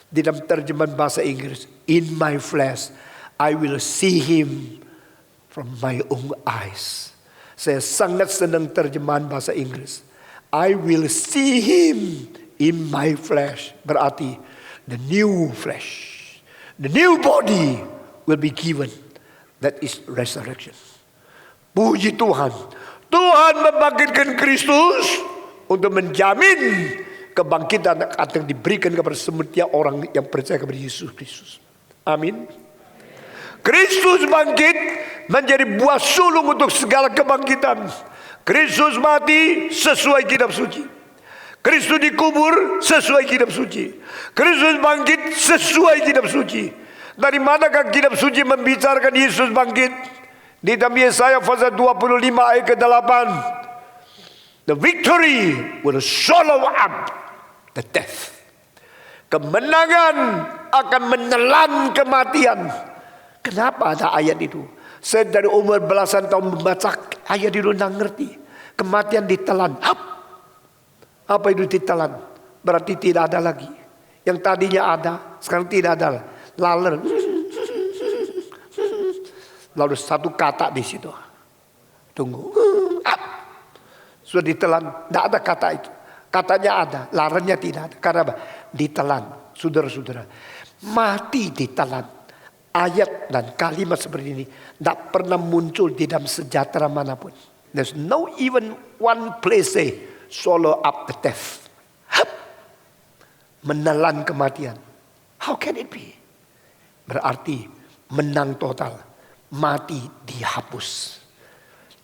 Di dalam terjemahan bahasa Inggris, in my flesh, I will see him from my own eyes. Saya sangat senang terjemahan bahasa Inggris. I will see him in my flesh. Berarti the new flesh. The new body will be given. That is resurrection. Puji Tuhan. Tuhan membangkitkan Kristus untuk menjamin kebangkitan akan diberikan kepada setiap orang yang percaya kepada Yesus Kristus. Amin. Kristus bangkit menjadi buah sulung untuk segala kebangkitan. Kristus mati sesuai kitab suci. Kristus dikubur sesuai kitab suci. Kristus bangkit sesuai kitab suci. Dari manakah kitab suci membicarakan Yesus bangkit? Di dalam Yesaya pasal 25 ayat ke-8. The victory will swallow up the death. Kemenangan akan menelan kematian. Kenapa ada ayat itu? Saya dari umur belasan tahun membaca ayat itu tidak ngerti. Kematian ditelan. Apa itu ditelan? Berarti tidak ada lagi. Yang tadinya ada, sekarang tidak ada. Laler. Lalu satu kata di situ. Tunggu. Sudah ditelan. Tidak ada kata itu. Katanya ada, larannya tidak ada. Karena apa? Ditelan. Saudara-saudara, mati ditelan. Ayat dan kalimat seperti ini tidak pernah muncul di dalam sejarah manapun. There's no even one place say swallow up the death. Menelan kematian. How can it be? Berarti menang total. Mati dihapus.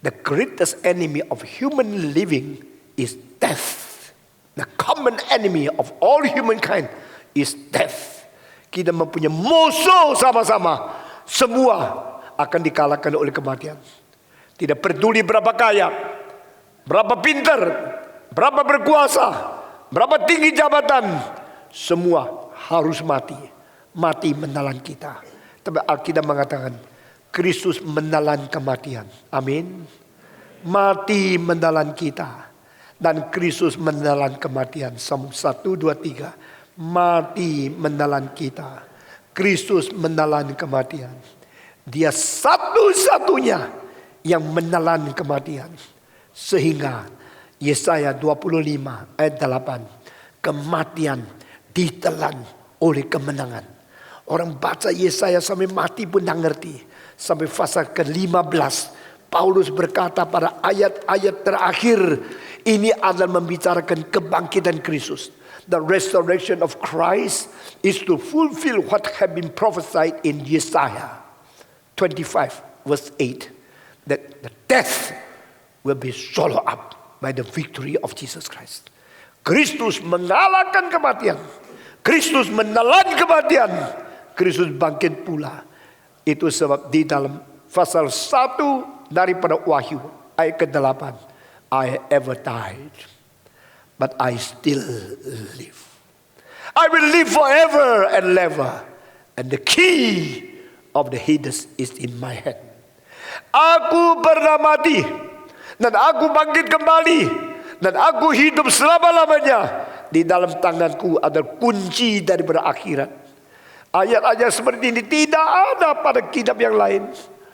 The greatest enemy of human living is death. The common enemy of all humankind is death. Kita mempunyai musuh sama-sama. Semua akan dikalahkan oleh kematian. Tidak peduli berapa kaya, berapa pintar, berapa berkuasa, berapa tinggi jabatan. Semua harus mati. Mati menelan kita. Tapi Alkitab mengatakan Kristus menelan kematian. Amin. Mati menelan kita. Dan Kristus menelan kematian. Psalm 1, 2, 3. Mati menelan kita. Kristus menelan kematian. Dia satu-satunya yang menelan kematian. Sehingga Yesaya 25 ayat 8. Kematian ditelan oleh kemenangan. Orang baca Yesaya sampai mati pun tidak ngerti. Sampai pasal ke-15 Paulus berkata pada ayat-ayat terakhir, ini adalah membicarakan kebangkitan Kristus. The resurrection of Christ is to fulfill what had been prophesied in Isaiah 25 verse 8. That the death will be swallowed up by the victory of Jesus Christ. Kristus mengalahkan kematian. Kristus menelan kematian. Kristus bangkit pula. Itu sebab di dalam pasal 1 daripada Wahyu ayat ke-8, I ever died, but I still live. I will live forever and ever, and the key of the Hades is in my hand. Aku pernah mati, dan aku bangkit kembali, dan aku hidup selama-lamanya. Di dalam tanganku ada kunci daripada akhirat. Ayat-ayat seperti ini tidak ada pada kitab yang lain.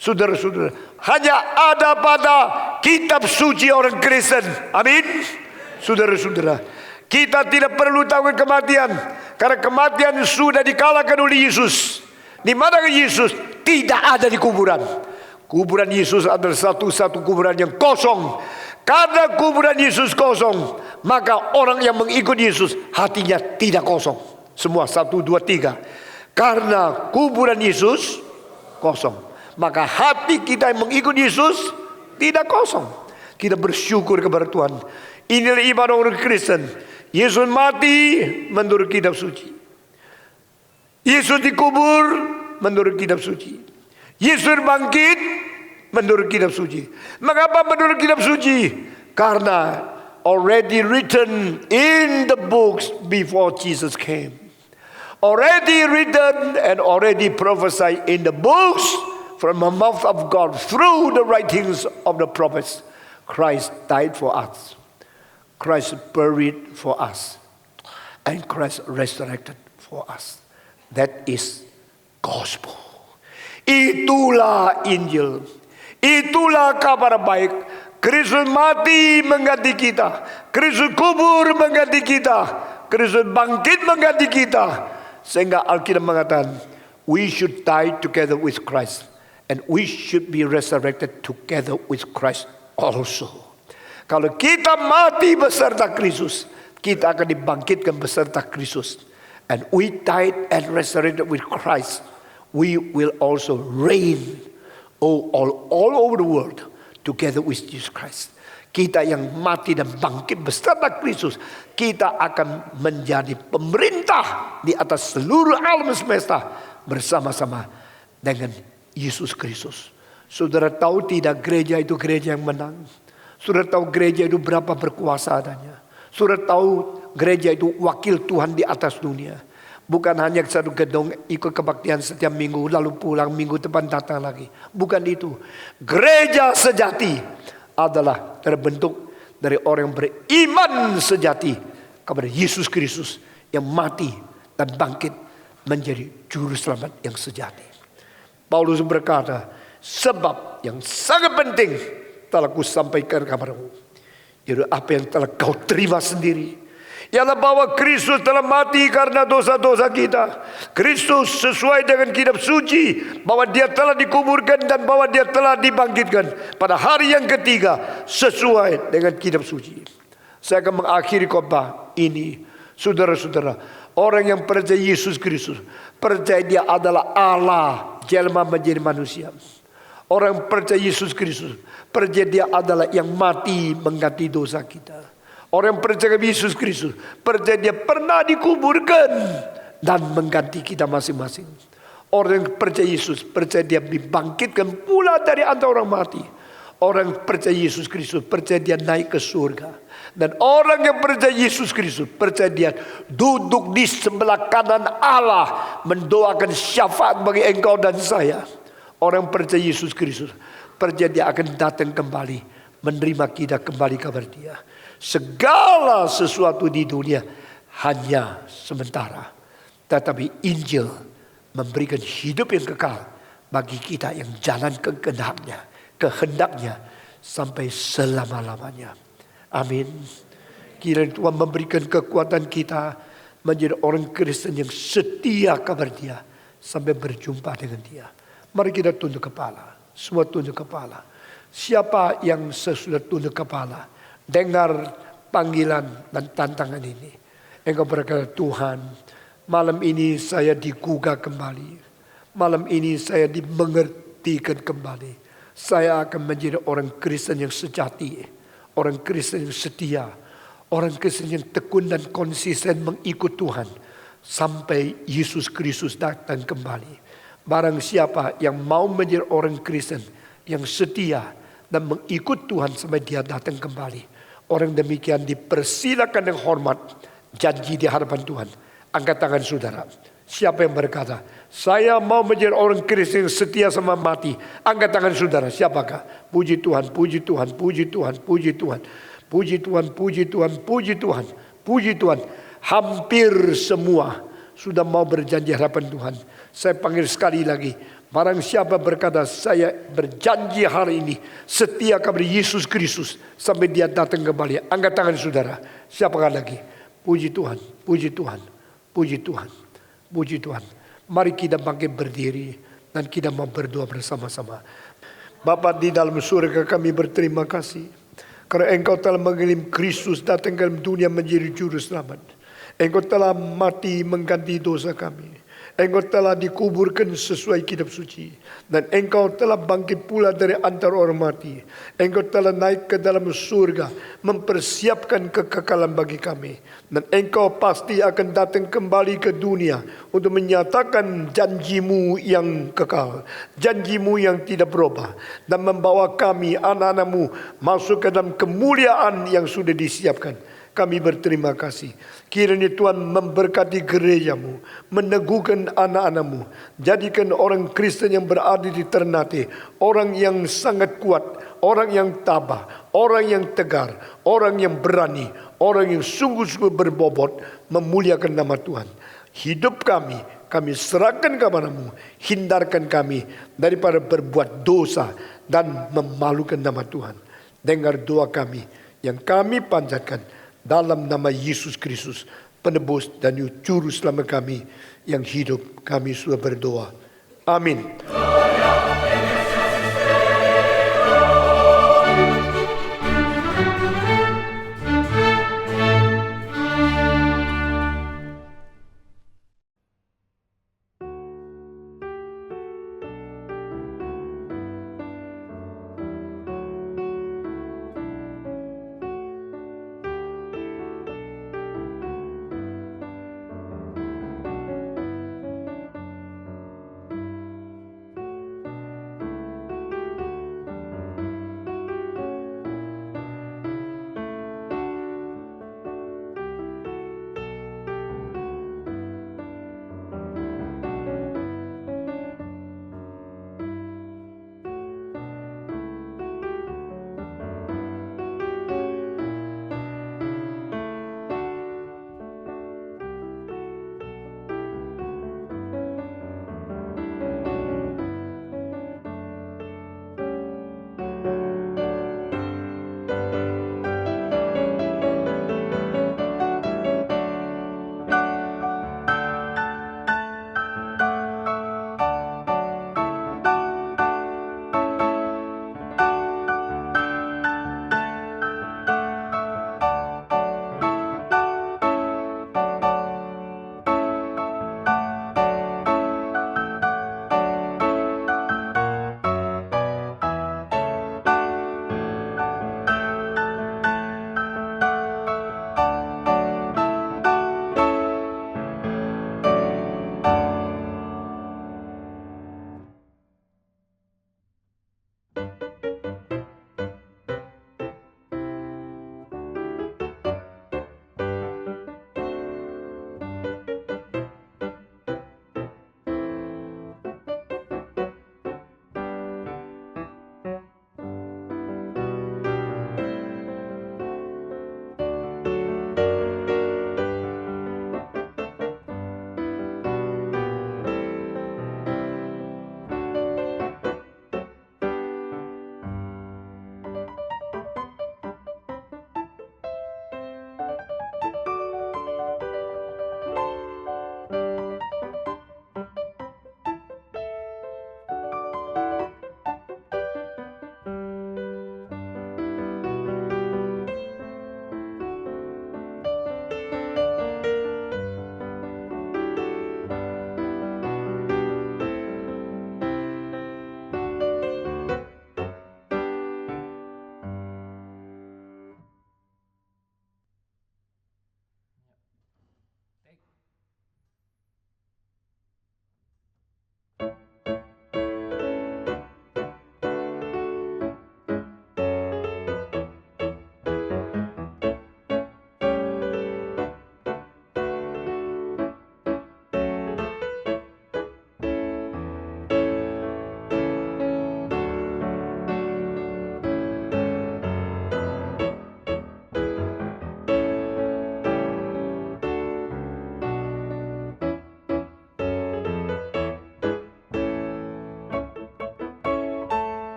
Saudara-saudara, hanya ada pada kitab suci orang Kristen. Amin. Saudara-saudara, kita tidak perlu takut kematian, karena kematian sudah dikalahkan oleh Yesus. Di mana Yesus? Tidak ada di kuburan. Kuburan Yesus adalah satu-satu kuburan yang kosong. Karena kuburan Yesus kosong, maka orang yang mengikut Yesus hatinya tidak kosong. Semua 1, 2, 3. Karena kuburan Yesus kosong, maka hati kita yang mengikut Yesus tidak kosong. Kita bersyukur kepada Tuhan. Inilah ibadah orang Kristen. Yesus mati menurut kitab suci. Yesus dikubur menurut kitab suci. Yesus bangkit menurut kitab suci. Mengapa menurut kitab suci? Karena already written in the books before Jesus came. Already written and already prophesied in the books from the mouth of God through the writings of the prophets. Christ died for us. Christ buried for us. And Christ resurrected for us. That is gospel. Itulah Injil. Itulah kabar baik. Kristus mati mengganti kita. Kristus kubur mengganti kita. Kristus bangkit mengganti kita. Sehingga Alkitab mengatakan, we should die together with Christ, and we should be resurrected together with Christ also. Kalau kita mati beserta Kristus, kita akan dibangkitkan beserta Kristus. And we died and resurrected with Christ. We will also reign all over the world together with Jesus Christ. Kita yang mati dan bangkit beserta Kristus, kita akan menjadi pemerintah di atas seluruh alam semesta bersama-sama dengan Yesus Kristus. Saudara tahu tidak, gereja itu gereja yang menang. Saudara tahu gereja itu berapa berkuasa adanya. Saudara tahu gereja itu wakil Tuhan di atas dunia. Bukan hanya satu gedung ikut kebaktian setiap minggu lalu pulang, minggu depan datang lagi. Bukan itu. Gereja sejati adalah terbentuk dari orang yang beriman sejati kepada Yesus Kristus yang mati dan bangkit menjadi juru selamat yang sejati. Paulus berkata, sebab yang sangat penting telah kusampaikan kepadamu, yaitu apa yang telah kau terima sendiri, ialah bahwa Kristus telah mati karena dosa-dosa kita. Kristus sesuai dengan kitab suci, bahwa dia telah dikuburkan dan bahwa dia telah dibangkitkan pada hari yang ketiga sesuai dengan kitab suci. Saya akan mengakhiri khotbah ini. Saudara-saudara, orang yang percaya Yesus Kristus, percaya dia adalah Allah jelma menjadi manusia. Orang yang percaya Yesus Kristus, percaya dia adalah yang mati mengganti dosa kita. Orang yang percaya Yesus Kristus, percaya dia pernah dikuburkan dan mengganti kita masing-masing. Orang yang percaya Yesus, percaya dia dibangkitkan pula dari antara orang mati. Orang yang percaya Yesus Kristus, percaya dia naik ke surga. Dan orang yang percaya Yesus Kristus, percaya dia duduk di sebelah kanan Allah, mendoakan syafaat bagi engkau dan saya. Orang yang percaya Yesus Kristus, percaya dia akan datang kembali, menerima kita kembali kepada dia. Segala sesuatu di dunia hanya sementara, tetapi Injil memberikan hidup yang kekal bagi kita yang jalan kehendaknya sampai selama-lamanya. Amin. Kiranya Tuhan memberikan kekuatan kita menjadi orang Kristen yang setia kepada dia sampai berjumpa dengan dia. Mari kita tunduk kepala. Semua tunduk kepala. Siapa yang sesudah tunduk kepala, dengar panggilan dan tantangan ini. Engkau berkata, Tuhan, malam ini saya digugah kembali. Malam ini saya dimengertikan kembali. Saya akan menjadi orang Kristen yang sejati, orang Kristen yang setia, orang Kristen yang tekun dan konsisten mengikut Tuhan sampai Yesus Kristus datang kembali. Barang siapa yang mau menjadi orang Kristen yang setia dan mengikut Tuhan sampai dia datang kembali, orang demikian dipersilakan dengan hormat janji di hadapan Tuhan. Angkat tangan saudara. Siapa yang berkata, saya mau menjadi orang Kristen yang setia sama mati? Angkat tangan saudara. Siapakah? Puji Tuhan, puji Tuhan, puji Tuhan, puji Tuhan. Puji Tuhan, puji Tuhan, puji Tuhan, puji Tuhan. Hampir semua sudah mau berjanji hadapan Tuhan. Saya panggil sekali lagi. Barang siapa berkata, saya berjanji hari ini setia kepada Yesus Kristus sampai dia datang kembali. Angkat tangan saudara. Siapakah lagi? Puji Tuhan, puji Tuhan, puji Tuhan, puji Tuhan. Mari kita bangkit berdiri dan kita mau berdoa bersama-sama. Bapa di dalam surga, kami berterima kasih karena Engkau telah mengirim Kristus datang ke dalam dunia menjadi juru selamat. Engkau telah mati mengganti dosa kami. Engkau telah dikuburkan sesuai kitab suci. Dan Engkau telah bangkit pula dari antara orang mati. Engkau telah naik ke dalam surga, mempersiapkan kekekalan bagi kami. Dan Engkau pasti akan datang kembali ke dunia untuk menyatakan janjimu yang kekal, janjimu yang tidak berubah, dan membawa kami, anak-anakmu, masuk ke dalam kemuliaan yang sudah disiapkan. Kami berterima kasih. Kiranya Tuhan memberkati gerejamu, meneguhkan anak-anakmu, jadikan orang Kristen yang berada di Ternate orang yang sangat kuat, orang yang tabah, orang yang tegar, orang yang berani, orang yang sungguh-sungguh berbobot memuliakan nama Tuhan. Hidup kami serahkan kepadamu. Hindarkan kami daripada berbuat dosa dan memalukan nama Tuhan. Dengar doa kami yang kami panjatkan dalam nama Yesus Kristus, penebus dan juru selamat kami yang hidup. Kami sudah berdoa. Amin.